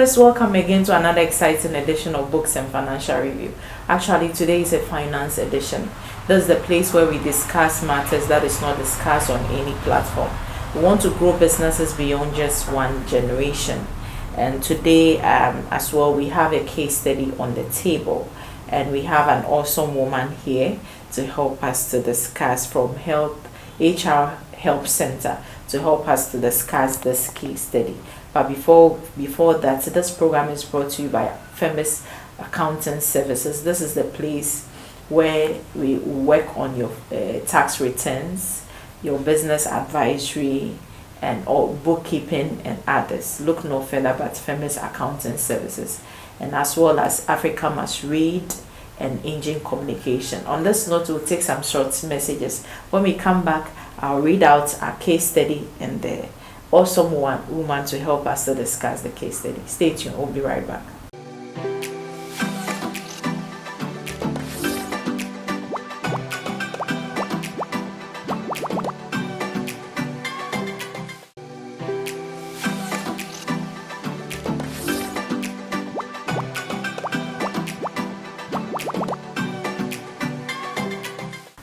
viewers, welcome again to another exciting edition of Books and Financial Review. Actually, today is a finance edition. This is the place where we discuss matters that is not discussed on any platform. We want to grow businesses beyond just one generation. And today, as well, we have a case study on the table. And we have an awesome woman here to help us to discuss from HR Help Center to help us to discuss this case study. But before that, this program is brought to you by Famous Accounting Services. This is the place where we work on your tax returns, your business advisory, and all bookkeeping and others. Look no further but Famous Accounting Services, and as well as Africa Must Read and Engine Communication. On this note, we'll take some short messages. When we come back, I'll read out our case study and the awesome woman to help us to discuss the case study. Stay tuned, we'll be right back.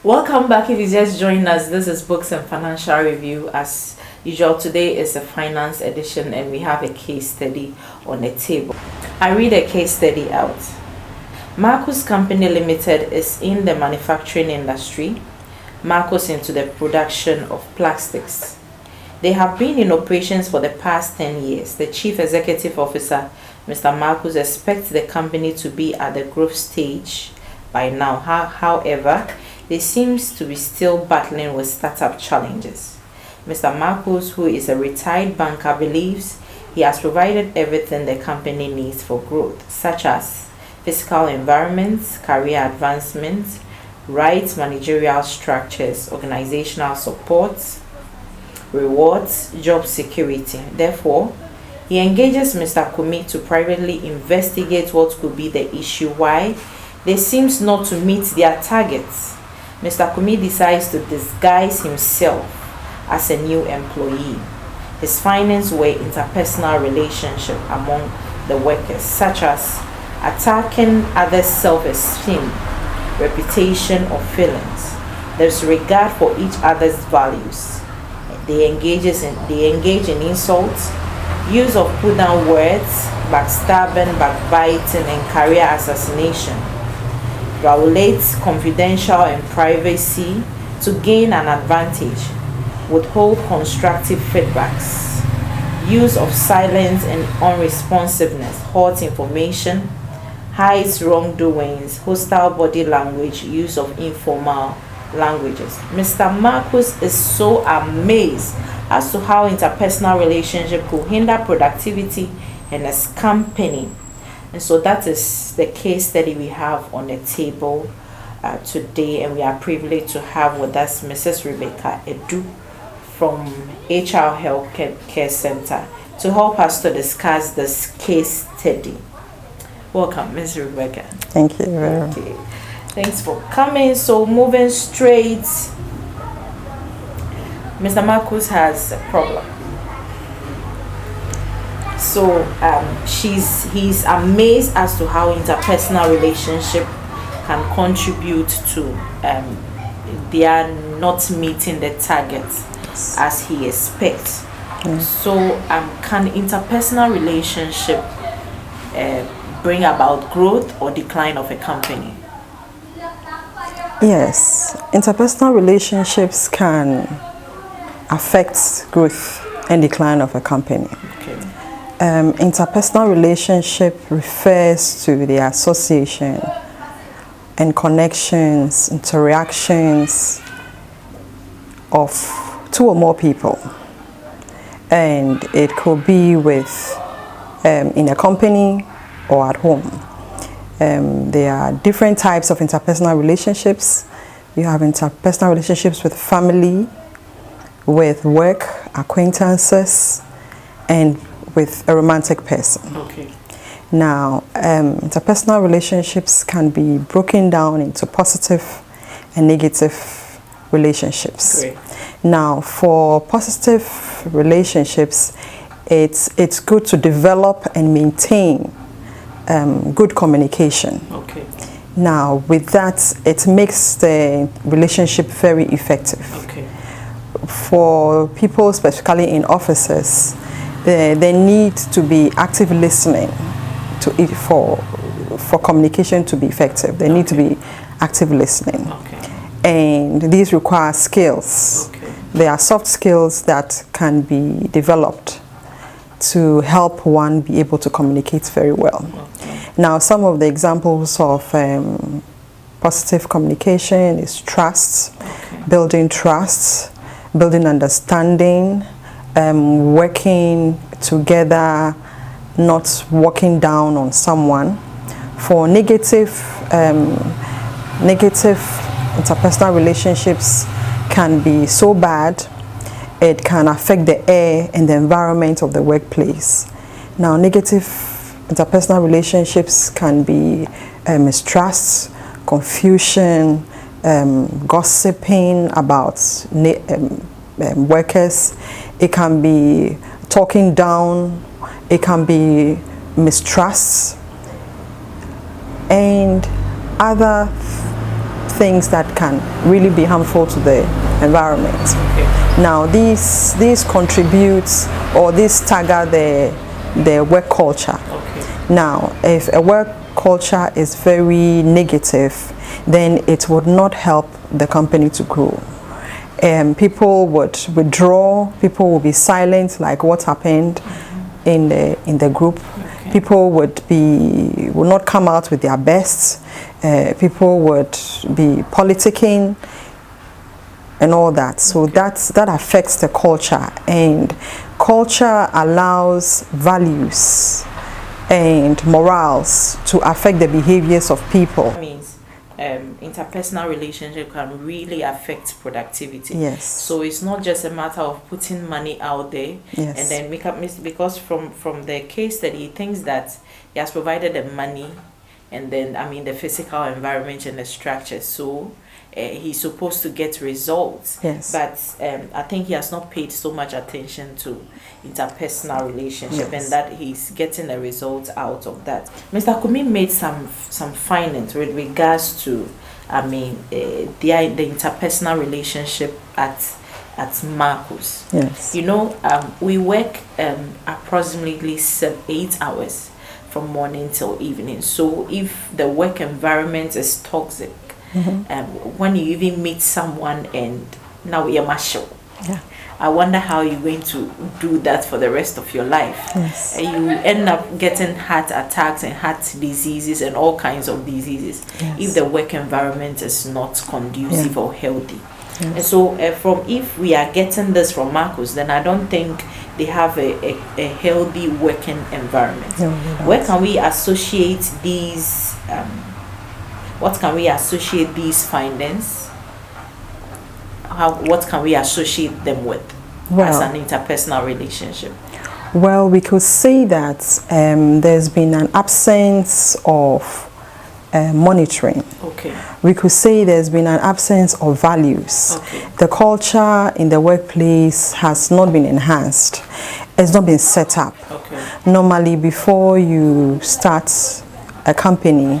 Welcome back. If you just joined us, this is Books and Financial Review. As usual, today is a finance edition and we have a case study on the table. I read a case study out. Marcus Company Limited is in the manufacturing industry. Marcus into the production of plastics. They have been in operations for the past 10 years. The Chief Executive Officer, Mr. Marcus, expects the company to be at the growth stage by now. However, they seems to be still battling with startup challenges. Mr. Marcus, who is a retired banker, believes he has provided everything the company needs for growth, such as physical environments, career advancements, right managerial structures, organizational support, rewards, job security. Therefore, he engages Mr. Kumi to privately investigate what could be the issue why they seems not to meet their targets. Mr. Kumi decides to disguise himself as a new employee. His findings were interpersonal relationship among the workers, such as attacking others' self-esteem, reputation, or feelings. There's regard for each other's values. They engage in insults, use of put-down words, backstabbing, backbiting, and career assassination. Violates confidential and privacy to gain an advantage, withhold constructive feedbacks, use of silence and unresponsiveness, halt information, hides wrongdoings, hostile body language, use of informal languages. Mr. Marcus is so amazed as to how interpersonal relationship could hinder productivity in his company. And so that is the case study we have on the table today, and we are privileged to have with us Mrs. Rebecca Edu from HR Help Center to help us to discuss this case study. Welcome, Ms. Rebecca. Thank you very much. Okay. Thanks for coming. So moving straight, Mr. Marcus has a problem. So he's amazed as to how interpersonal relationship can contribute to they are not meeting the targets as he expects. So can interpersonal relationship bring about growth or decline of a company? Yes, interpersonal relationships can affect growth and decline of a company. Okay. Interpersonal relationship refers to the association and connections, interactions of two or more people, and it could be with in a company or at home. There are different types of interpersonal relationships. You have interpersonal relationships with family, with work, acquaintances, and with a romantic person. Okay. Now, interpersonal relationships can be broken down into positive and negative relationships. Great. Now, for positive relationships, it's good to develop and maintain good communication. Okay. Now, with that, it makes the relationship very effective. Okay. For people, specifically in offices, they need to be active listening to it for communication to be effective. They need to be active listening. Okay. And these require skills. Okay. There are soft skills that can be developed to help one be able to communicate very well. Okay. Now, some of the examples of positive communication is trust, Okay. building trust, building understanding, working together, not walking down on someone. For negative interpersonal relationships can be so bad, it can affect the air and the environment of the workplace. Now, negative interpersonal relationships can be mistrust, confusion, gossiping about workers. It can be talking down, it can be mistrust, and other things that can really be harmful to the environment. Okay. Now, these contribute or these stagger the work culture. Okay. Now, if a work culture is very negative, then it would not help the company to grow. People would withdraw, people will be silent, like what happened in the group. Okay. People would not come out with their best. People would be politicking and all that. So Okay. that affects the culture, and culture allows values and morals to affect the behaviors of people. That means interpersonal relationship can really affect productivity. Yes. So it's not just a matter of putting money out there Yes. and then make up because from the case study, he thinks that he has provided the money and then the physical environment and the structure. So he's supposed to get results. Yes. But I think he has not paid so much attention to interpersonal relationship, Yes. and that he's getting a result out of that. Mr. Kumi made some findings with regards to the interpersonal relationship at Marcus. Yes. We work approximately 8 hours from morning till evening. So if the work environment is toxic, when you even meet someone and now you're marshal, Yeah. I wonder how you're going to do that for the rest of your life. Yes. You end up getting heart attacks and heart diseases and all kinds of diseases Yes. if the work environment is not conducive or healthy. Yes. And so if we are getting this from Marcus, then I don't think they have a healthy working environment. No, they don't. Where can we associate these what can we associate these findings? What can we associate them with as an interpersonal relationship? Well, we could say that there's been an absence of monitoring. Okay. We could say there's been an absence of values. Okay. The culture in the workplace has not been enhanced. It's not been set up. Okay. Normally, before you start a company,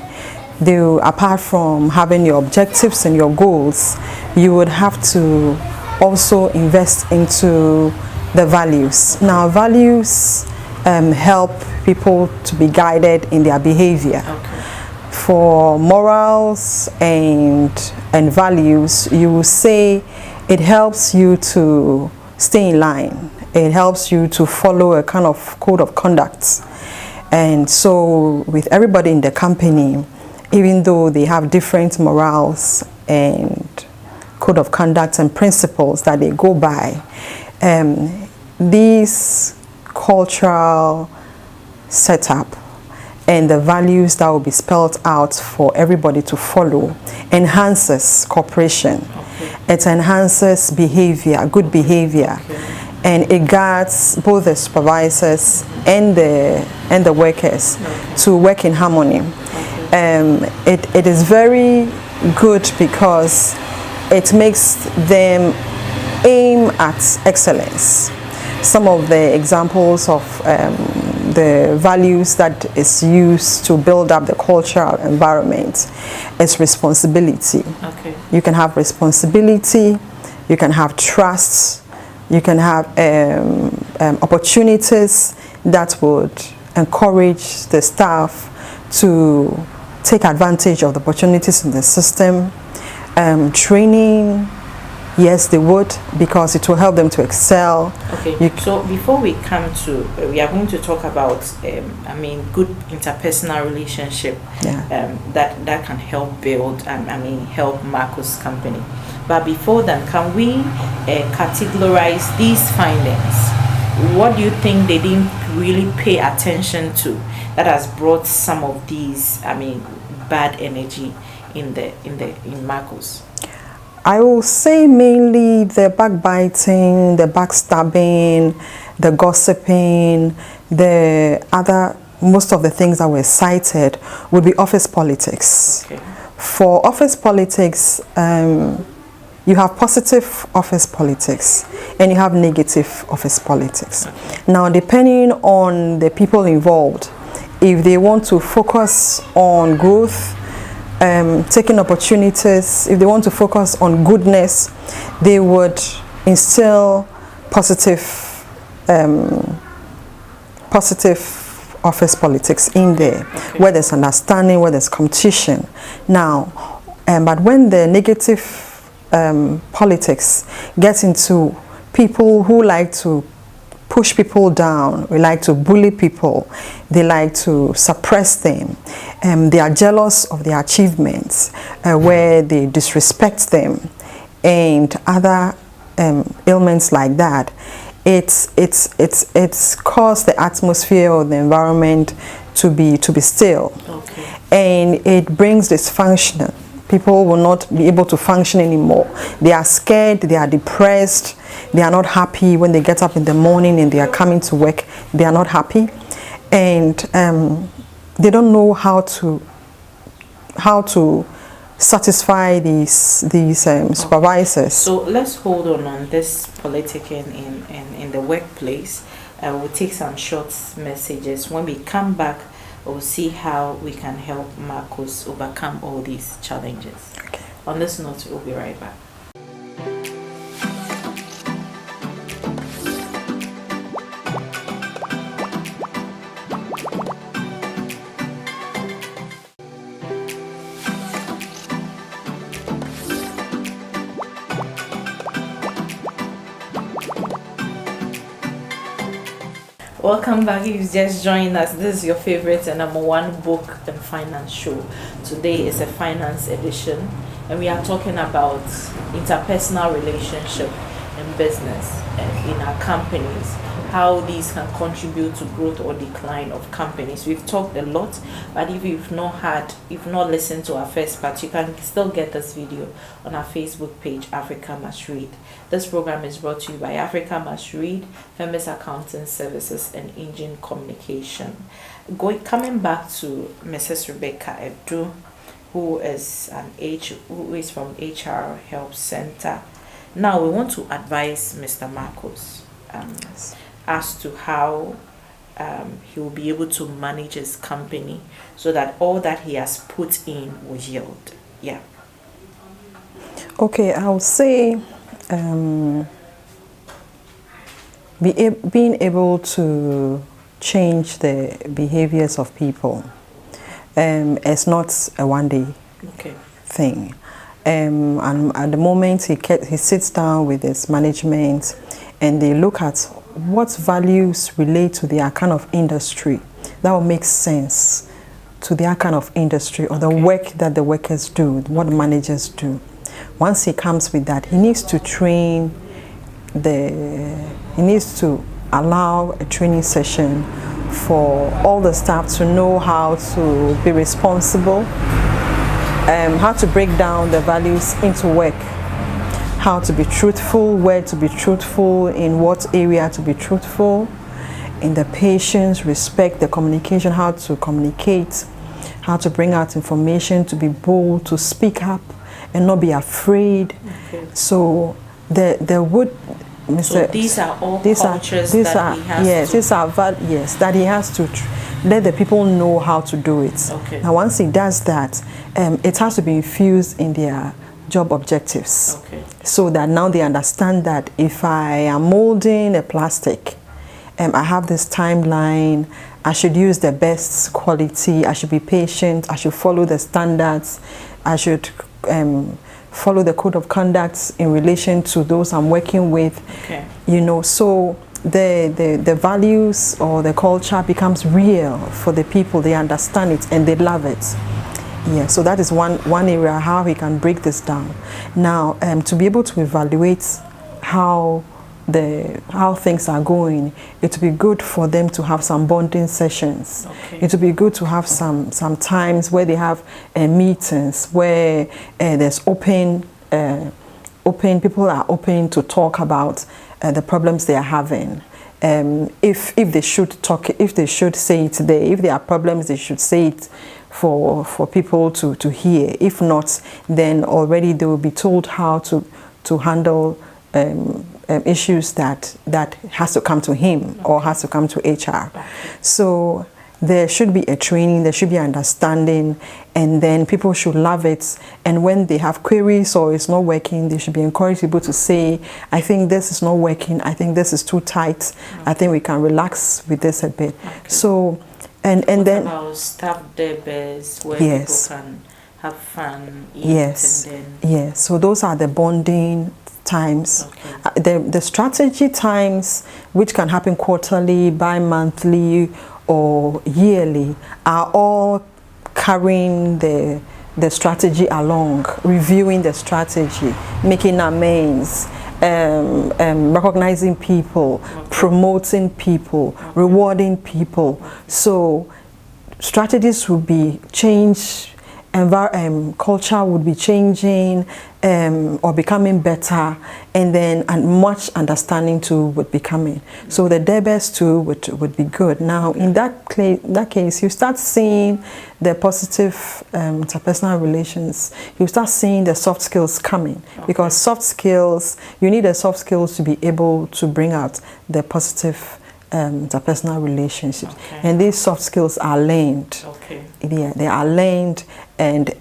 apart from having your objectives and your goals, you would have to also invest into the values. Now, values help people to be guided in their behavior. Okay. For morals and values, you will say it helps you to stay in line. It helps you to follow a kind of code of conduct. And so with everybody in the company, even though they have different morals and code of conduct and principles that they go by, these cultural setup and the values that will be spelled out for everybody to follow enhances cooperation. Okay. It enhances behavior, good behavior. Okay. And it guards both the supervisors and the workers to work in harmony. It is very good because it makes them aim at excellence. some of the examples of the values that is used to build up the cultural environment is responsibility. Okay. You can have responsibility, you can have trust, you can have opportunities that would encourage the staff to take advantage of the opportunities in the system. Training, yes, they would, because it will help them to excel. Okay. So before we come to, we are going to talk about, good interpersonal relationship. Yeah. That can help build, help Marco's company. But before then, can we categorize these findings? What do you think they didn't really pay attention to that has brought some of these, bad energy in Marcos? I will say mainly the backbiting, the backstabbing, the gossiping, most of the things that were cited would be office politics. Okay. For office politics, you have positive office politics and you have negative office politics. Okay. Now, depending on the people involved, if they want to focus on growth, taking opportunities, if they want to focus on goodness, they would instill positive office politics in there, okay, where there's understanding, where there's competition. Now, but when the negative politics gets into people who like to push people down, we like to bully people, they like to suppress them, they are jealous of their achievements, where they disrespect them, and other ailments like that. It's caused the atmosphere or the environment to be still. Okay. And it brings dysfunction. People will not be able to function anymore. They are scared, they are depressed, they are not happy when they get up in the morning and they are coming to work. They are not happy, and they don't know how to satisfy these supervisors. So let's hold on this politicking in the workplace. We'll take some short messages. When we come back, we'll see how we can help Marcos overcome all these challenges. Okay. On this note, we'll be right back. Welcome back. If you've just joined us, this is your favorite and #1 book and finance show. Today is a finance edition, and we are talking about interpersonal relationship in business and in our companies, how these can contribute to growth or decline of companies. We've talked a lot, but if you've not listened to our first part, you can still get this video on our Facebook page, Africa Must Read. This program is brought to you by Africa Must Read, Famous Accounting Services, and Engine Communication. Coming back to Mrs. Rebecca Edu, who is from HR Help Center. Now we want to advise Mr. Marcos as to how he will be able to manage his company so that all that he has put in will yield. Yeah. Okay, I would say being able to change the behaviors of people is not a one-day thing. And at the moment he sits down with his management and they look at what values relate to their kind of industry that will make sense to their kind of industry or the work that the workers do, what the managers do. Once he comes with that, he needs to train he needs to allow a training session for all the staff to know how to be responsible, how to break down the values into work, how to be truthful, where to be truthful, in what area to be truthful, in the patience, respect, the communication, how to communicate, how to bring out information, to be bold, to speak up and not be afraid. Okay. So there would Mr. So these are all cultures that he has to... Yes, that he has to let the people know how to do it. Okay. Now, once he does that, it has to be infused in their job objectives. Okay. So that now they understand that if I am molding a plastic, I have this timeline, I should use the best quality, I should be patient, I should follow the standards, I should follow the code of conduct in relation to those I'm working with. Okay. You know, so the values or the culture becomes real for the people. They understand it and they love it. Yeah, so that is one area how he can break this down. Now, to be able to evaluate how things are going, it would be good for them to have some bonding sessions. Okay. It would be good to have some times where they have meetings where there's open people are open to talk about the problems they are having. If they should talk, if they should say it today, if there are problems, they should say it for people to hear. If not, then already they will be told how to handle issues that has to come to him or has to come to HR. So there should be a training, there should be understanding, and then people should love it. And when they have queries or it's not working, they should be encouraged able to say, I think this is not working, I think this is too tight, I think we can relax with this a bit. So, and then about staff debates where yes, people can have fun, eat, yes, and then... yes. So those are the bonding times. Okay. The strategy times, which can happen quarterly, bi-monthly, or yearly, are all carrying the strategy along, reviewing the strategy, making amends, recognizing people, okay, promoting people, okay, rewarding people. Okay. So strategies will be changed, culture would be changing or becoming better, and much understanding too would be coming. So the debates too would be good. Now in that case, you start seeing the positive interpersonal relations. You start seeing the soft skills coming, okay, because soft skills, you need the soft skills to be able to bring out the positive interpersonal relationships, okay, and these soft skills are learned. Okay. Yeah, they are learned, and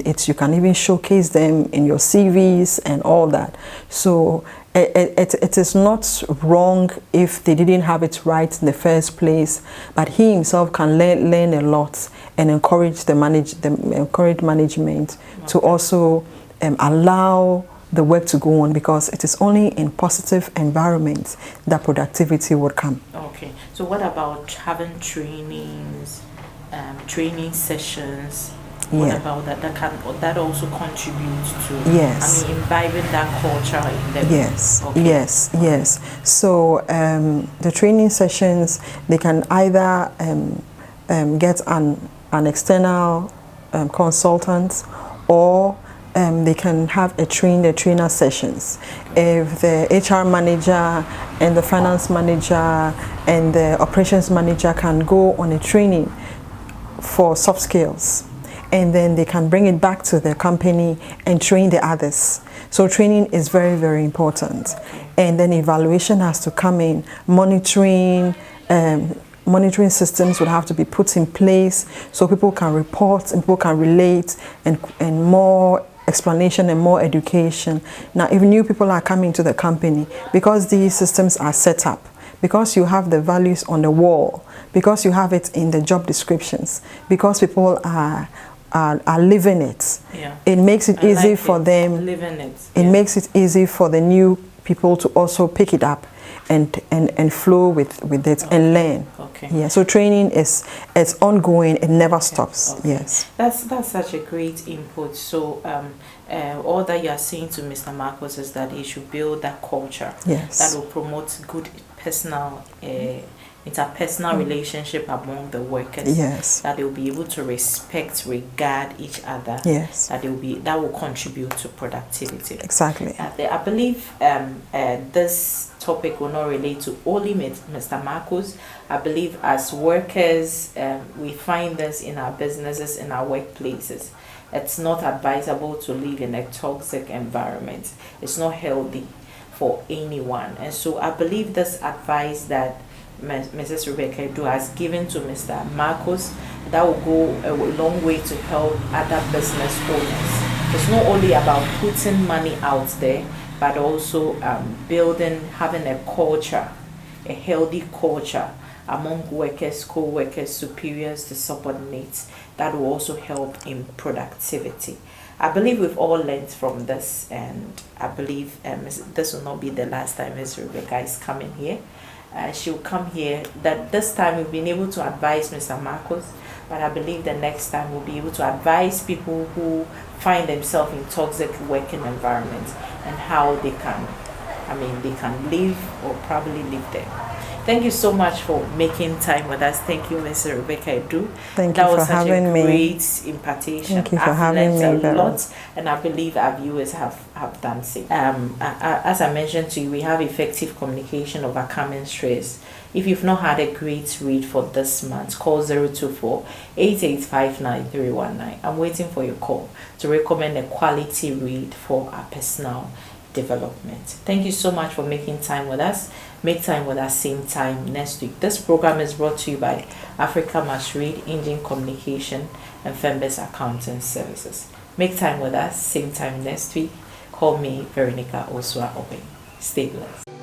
it's, you can even showcase them in your CVs and all that. So it is not wrong if they didn't have it right in the first place, but he himself can learn a lot and encourage management, okay, to also allow the work to go on, because it is only in positive environments that productivity would come. Okay, so what about having trainings, training sessions? What about that? That also contributes to, yes, I mean, imbibing that culture in them. Yes, okay, yes, yes. So the training sessions, they can either get an external consultant, or they can have a trainer sessions. If the HR manager and the finance manager and the operations manager can go on a training for soft skills, and then they can bring it back to their company and train the others. So training is very, very important. And then evaluation has to come in. Monitoring systems would have to be put in place so people can report and people can relate, and more explanation and more education. Now, if new people are coming to the company, because these systems are set up, because you have the values on the wall, because you have it in the job descriptions, because people are living it, yeah, it makes it easy for them. Living it. It makes it easy for the new people to also pick it up and flow with it, okay, and learn. Okay. Yeah. So training it's ongoing. It never stops. Okay. Yes. That's such a great input. So all that you are saying to Mr. Marcos is that he should build that culture, yes, that will promote good personal interpersonal relationship among the workers. Yes. That they will be able to respect, regard each other. Yes. That will contribute to productivity. Exactly. I believe this topic will not relate to only Mr. Marcos. I believe as workers, we find this in our businesses, in our workplaces. It's not advisable to live in a toxic environment. It's not healthy for anyone. And so I believe this advice that Mrs. Rebecca Edu has given to Mr. Marcus, that will go a long way to help other business owners. It's not only about putting money out there, but also building, having a culture, a healthy culture among workers, co-workers, superiors to subordinates, that will also help in productivity. I believe we've all learned from this, and I believe this will not be the last time Ms. Rebecca is coming here. She'll come here. That this time we've been able to advise Mr. Marcos, but I believe the next time we'll be able to advise people who find themselves in toxic working environments and how they can, they can live or probably live there. Thank you so much for making time with us. Thank you, Ms. Rebecca Edu. Thank you for having me. That was such a great impartation. Thank you for having me. A lot, and I believe our viewers have done same. As I mentioned to you, we have effective communication, overcoming stress. If you've not had a great read for this month, call 024-8859-319. I'm waiting for your call to recommend a quality read for our personal development. Thank you so much for making time with us. Make time with us same time next week. This program is brought to you by Africa Must Read, Engine Communication, and Fembes Accounting Services. Make time with us same time next week. Call me Veronica Osua Obeng. Stay blessed.